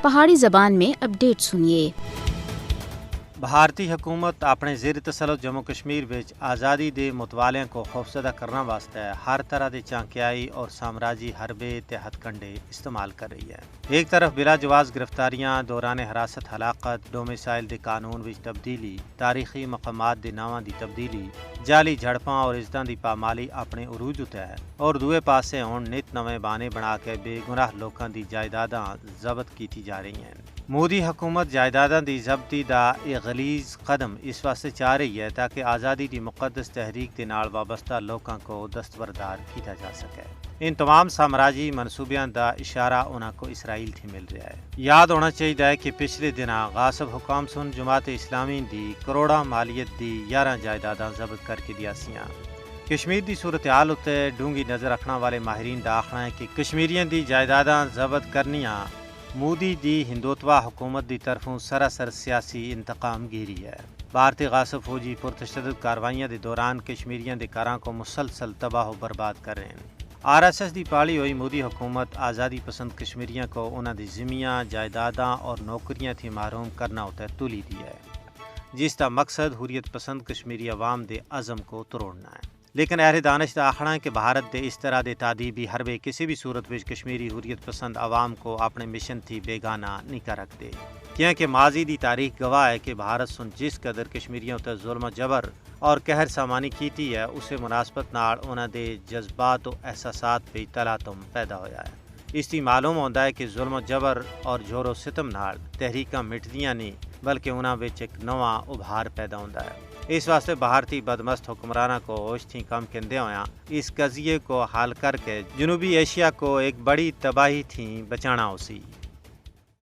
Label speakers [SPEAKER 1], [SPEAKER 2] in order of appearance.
[SPEAKER 1] پہاڑی زبان میں اپڈیٹ سنیے۔
[SPEAKER 2] بھارتی حکومت اپنے زیر تسلط جموں کشمیر وچ آزادی دے متوالیاں کو خوفزدہ کرنا واسطے ہر طرح دے چانکیائی اور سامراجی حربے تے ہتھ کنڈے استعمال کر رہی ہے۔ ایک طرف بلا جواز گرفتاریاں، دوران حراست ہلاکت، ڈومیسائل دے قانون وچ تبدیلی، تاریخی مقامات دے ناواں دی تبدیلی، جعلی جھڑپاں اور عزتاں دی پامالی اپنے عروج اُتے ہے، اور دوئے پاسے ہن نت نویں بانے بنا کے بے گناہ لوکاں دی جائیداداں ضبط کیتی جا رہی ہیں۔ مودی حکومت جائیداداں دی ضبطی دا ایک غلیظ قدم اس واسطے چاہ رہی ہے تاکہ آزادی دی مقدس تحریک دے نال وابستہ لوکاں کو دستبردار کیتا جا سکے۔ ان تمام سامراجی منصوبیاں دا اشارہ انہاں کو اسرائیل تھی مل رہا ہے۔ یاد ہونا چاہیے کہ پچھلے دناں غاصب حکام سن جماعت اسلامی دی کروڑاں مالیت دی 11 جائیداداں ضبط کر کے دیاسیاں۔ کشمیر دی صورتحال اُتے ڈونگی نظر رکھنے والے ماہرین دا آخنا ہے کہ کشمیریاں دی جائیداداں ضبط کرنیاں مودی دی ہندوتوا حکومت دی طرفوں سراسر سیاسی انتقام گیری ہے۔ بھارتی غاصب فوجی پرتشدد کاروائیاں دے دوران کشمیریاں دے گھراں کو مسلسل تباہ و برباد کر رہے ہیں۔ RSS دی پالی ہوئی مودی حکومت آزادی پسند کشمیریاں کو انہاں دی زمیاں، جائیداداں اور نوکریاں تھی محروم کرنا ہوتا تولی دی ہے، جس کا مقصد حریت پسند کشمیری عوام دے عزم کو توڑنا ہے۔ لیکن اہل دانش دا آخنا ہے کہ بھارت دے اس طرح دے تعدیبی حربے کسی بھی صورت وچ کشمیری حریت پسند عوام کو اپنے مشن تھی بیگانہ نہیں کر رکھتے، کیونکہ ماضی دی تاریخ گواہ ہے کہ بھارت سن جس قدر کشمیریوں تے ظلم و جبر اور قہر سامانی کیتی ہے، اسے مناسبت نال انہاں دے جذبات و احساسات پہ تلاطم پیدا ہویا ہے۔ اس دی معلوم ہوندا ہے کہ ظلم و جبر اور جور و ستم نال تحریکاں مٹدیاں نہیں، بلکہ انہاں وچ ایک نواں ابھار پیدا ہوندا ہے۔ اس واسطے بھارتی بدمست حکمرانہ کو ہوش تھی کم کندے ہویاں اس قضیے کو حل کر کے جنوبی ایشیا کو ایک بڑی تباہی تھی بچانا ہو سی۔